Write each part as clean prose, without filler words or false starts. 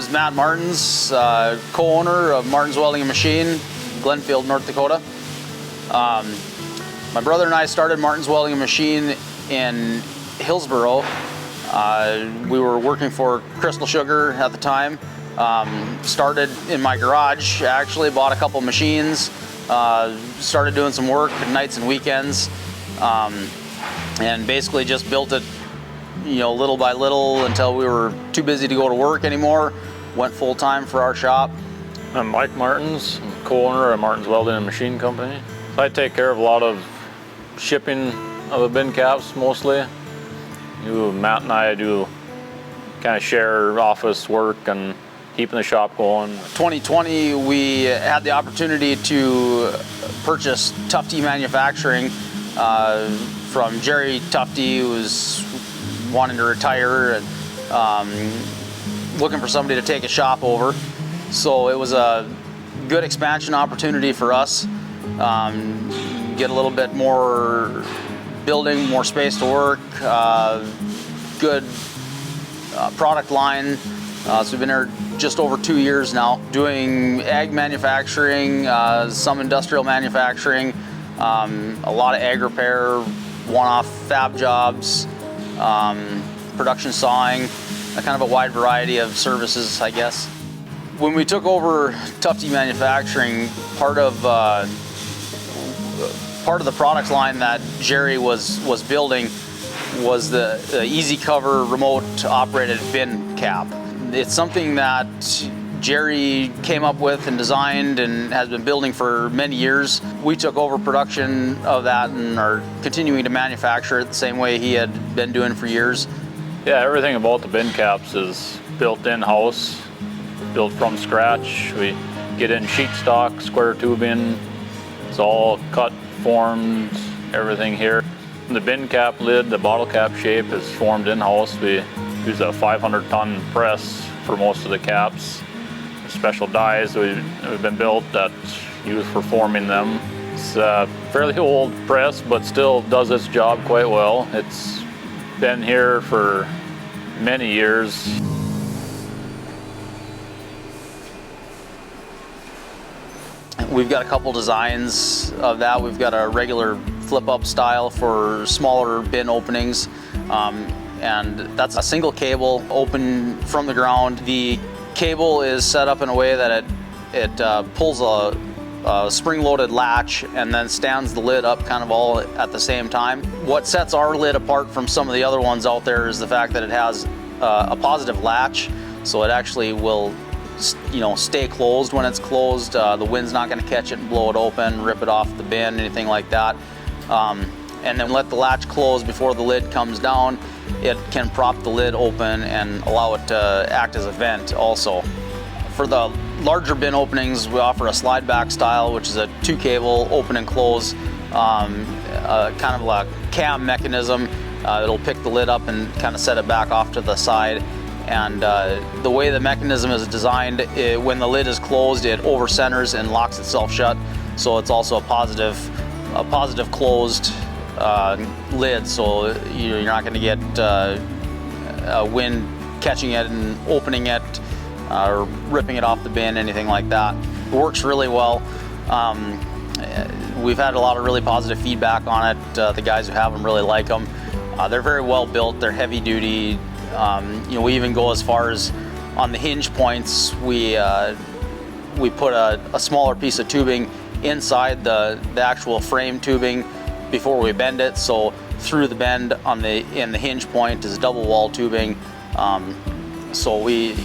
is Matt Maerten, co-owner of Maerten's Welding and Machine, Glenfield, North Dakota. My brother and I started Maerten's Welding and Machine in Hillsboro. We were working for Crystal Sugar at the time. Started in my garage, actually, bought a couple machines, started doing some work nights and weekends, and basically just built it, little by little until we were too busy to go to work anymore. Went full time for our shop. I'm Mike Maerten, I'm co-owner of Maerten's Welding and Machine Company. I take care of a lot of shipping of the bin caps mostly. Matt and I do kind of share office work and keeping the shop going. 2020, we had the opportunity to purchase Tufte Manufacturing from Jerry Tufte, who was wanting to retire and looking for somebody to take a shop over. So it was a good expansion opportunity for us. Get a little bit more building, more space to work, good product line. So we've been there just over 2 years now, doing ag manufacturing, some industrial manufacturing, a lot of ag repair, one-off fab jobs, production sawing, a kind of a wide variety of services, I guess. When we took over Tufte Manufacturing, part of the product line that Jerry was building was the Easy Cover remote operated bin cap. It's something that Jerry came up with and designed and has been building for many years. We took over production of that and are continuing to manufacture it the same way he had been doing for years. Yeah, everything about the bin caps is built in-house, built from scratch. We get in sheet stock, square tubing. It's all cut, formed, everything here. The bin cap lid, the bottle cap shape is formed in-house. We use a 500-ton press for most of the caps. Special dies we've been built that used for forming them. It's a fairly old press, but still does its job quite well. It's been here for many years. We've got a couple designs of that. We've got a regular flip-up style for smaller bin openings, and that's a single cable open from the ground. The cable is set up in a way that it pulls a spring-loaded latch and then stands the lid up kind of all at the same time. What sets our lid apart from some of the other ones out there is the fact that it has a positive latch, so it actually will stay closed when it's closed. The wind's not going to catch it and blow it open, rip it off the bin, anything like that. And then let the latch close before the lid comes down. It can prop the lid open and allow it to act as a vent also. For the larger bin openings, we offer a slide back style, which is a 2-cable open and close, kind of a cam mechanism. It'll pick the lid up and kind of set it back off to the side. And the way the mechanism is designed, when the lid is closed, it over centers and locks itself shut. So it's also a positive closed lid, so you're not going to get wind catching it and opening it or ripping it off the bin, anything like that. It works really well. We've had a lot of really positive feedback on it. The guys who have them really like them. They're very well built. They're heavy duty. We even go as far as on the hinge points. We put a smaller piece of tubing inside the actual frame tubing before we bend it. So through the bend in the hinge point is double wall tubing. So we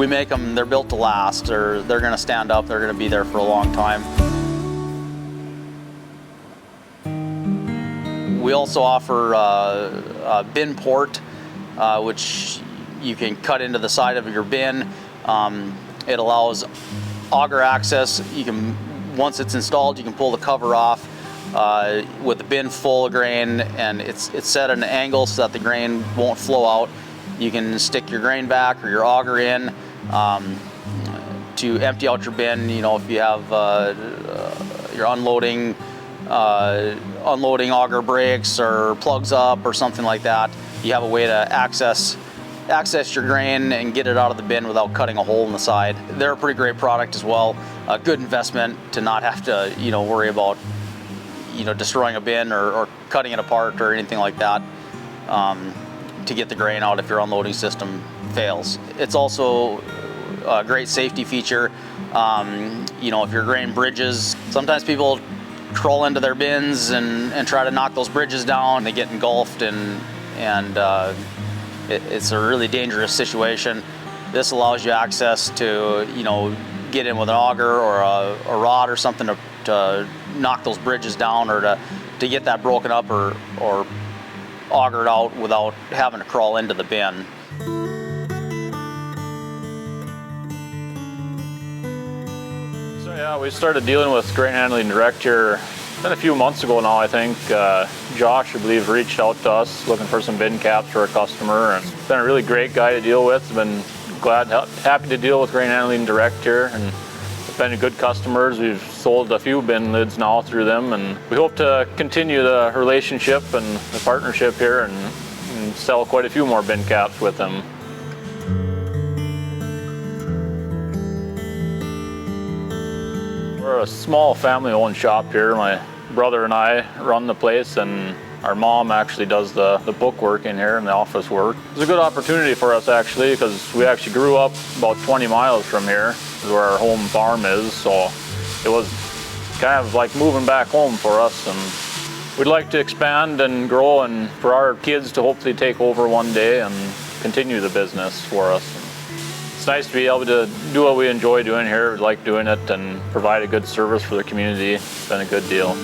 make them. They're built to last. They're going to stand up. They're going to be there for a long time. We also offer a bin port, which you can cut into the side of your bin. It allows auger access. Once it's installed, you can pull the cover off with the bin full of grain, and it's set at an angle so that the grain won't flow out. You can stick your grain back or your auger in to empty out your bin. If you have your unloading auger breaks or plugs up or something like that, you have a way to access access your grain and get it out of the bin without cutting a hole in the side. They're a pretty great product as well. A good investment to not have to, worry about, destroying a bin or cutting it apart or anything like that to get the grain out if your unloading system fails. It's also a great safety feature. If your grain bridges, sometimes people crawl into their bins and try to knock those bridges down. They get engulfed and it's a really dangerous situation. This allows you access to, get in with an auger or a rod or something to knock those bridges down or to get that broken up or augered out without having to crawl into the bin. So yeah, we started dealing with grain handling direct here. It's been a few months ago now, I think. Josh, I believe, reached out to us looking for some bin caps for a customer. And he's been a really great guy to deal with. I've been happy to deal with grain handling direct here. And it's been good customers. We've sold a few bin lids now through them. And we hope to continue the relationship and the partnership here and sell quite a few more bin caps with them. We're a small family-owned shop here. My brother and I run the place, and our mom actually does the bookwork in here and the office work. It's a good opportunity for us actually, because we actually grew up about 20 miles from here, where our home farm is, so it was kind of like moving back home for us. And we'd like to expand and grow, and for our kids to hopefully take over one day and continue the business for us. It's nice to be able to do what we enjoy doing here, we like doing it, and provide a good service for the community. It's been a good deal.